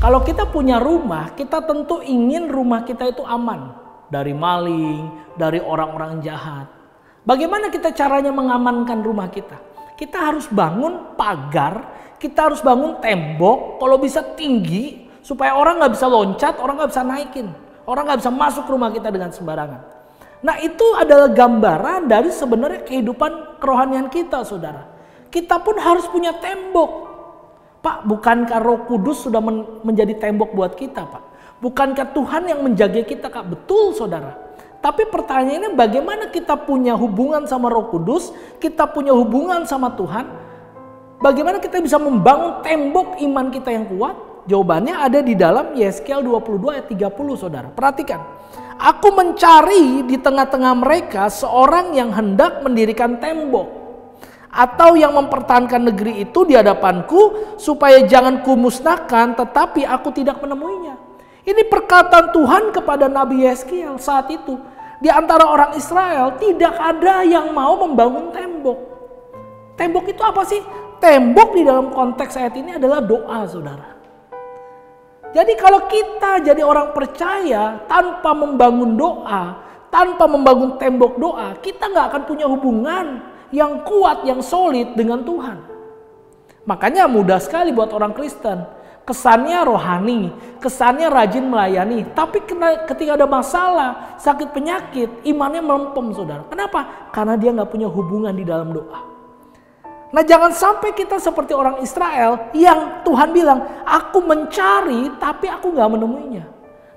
Kalau kita punya rumah, kita tentu ingin rumah kita itu aman dari maling, dari orang-orang jahat. Bagaimana kita caranya mengamankan rumah kita? Kita harus bangun pagar, kita harus bangun tembok, kalau bisa tinggi, supaya orang nggak bisa loncat, orang nggak bisa naikin, orang nggak bisa masuk rumah kita dengan sembarangan. Nah, itu adalah gambaran dari sebenarnya kehidupan kerohanian kita, saudara. Kita pun harus punya tembok. Pak, bukankah Roh Kudus sudah menjadi tembok buat kita, Pak? Bukankah Tuhan yang menjaga kita, Kak? Betul, saudara. Tapi pertanyaannya bagaimana kita punya hubungan sama Roh Kudus, kita punya hubungan sama Tuhan, bagaimana kita bisa membangun tembok iman kita yang kuat? Jawabannya ada di dalam Yesaya 22 ayat 30, saudara. Perhatikan. Aku mencari di tengah-tengah mereka seorang yang hendak mendirikan tembok, atau yang mempertahankan negeri itu di hadapanku, supaya jangan kumusnahkan, tetapi aku tidak menemuinya. Ini perkataan Tuhan kepada Nabi Yeskiel saat itu. Di antara orang Israel tidak ada yang mau membangun tembok. Tembok itu apa sih? Tembok di dalam konteks ayat ini adalah doa, saudara. Jadi kalau kita jadi orang percaya tanpa membangun doa, tanpa membangun tembok doa, kita nggak akan punya hubungan yang kuat, yang solid dengan Tuhan. Makanya mudah sekali buat orang Kristen. Kesannya rohani, kesannya rajin melayani. Tapi ketika ada masalah, sakit penyakit, imannya melempem, saudara. Kenapa? Karena dia nggak punya hubungan di dalam doa. Nah, jangan sampai kita seperti orang Israel yang Tuhan bilang, aku mencari tapi aku nggak menemuinya.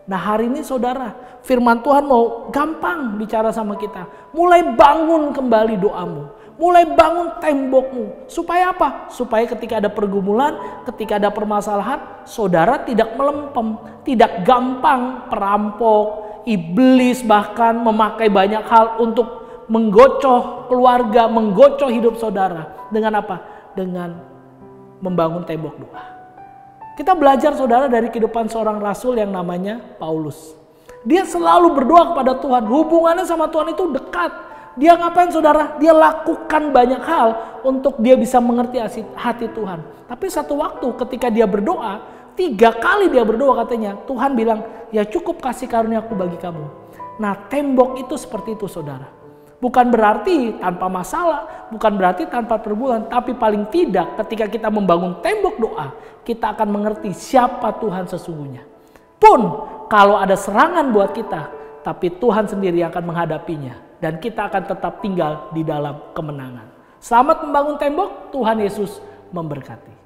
Nah, hari ini saudara, firman Tuhan mau gampang bicara sama kita. Mulai bangun kembali doamu. Mulai bangun tembokmu. Supaya apa? Supaya ketika ada pergumulan, ketika ada permasalahan, saudara tidak melempem. Tidak gampang perampok, iblis bahkan memakai banyak hal untuk menggocoh keluarga, menggocoh hidup saudara. Dengan apa? Dengan membangun tembok doa. Kita belajar, saudara, dari kehidupan seorang rasul yang namanya Paulus. Dia selalu berdoa kepada Tuhan. Hubungannya sama Tuhan itu dekat. Dia ngapain, saudara? Dia lakukan banyak hal untuk dia bisa mengerti hati Tuhan. Tapi satu waktu ketika dia berdoa, 3 kali dia berdoa katanya, Tuhan bilang, ya cukup kasih karunia-Ku bagi kamu. Nah, tembok itu seperti itu, saudara. Bukan berarti tanpa masalah, bukan berarti tanpa pergumulan, tapi paling tidak ketika kita membangun tembok doa, kita akan mengerti siapa Tuhan sesungguhnya. Pun kalau ada serangan buat kita, tapi Tuhan sendiri yang akan menghadapinya. Dan kita akan tetap tinggal di dalam kemenangan. Selamat membangun tembok, Tuhan Yesus memberkati.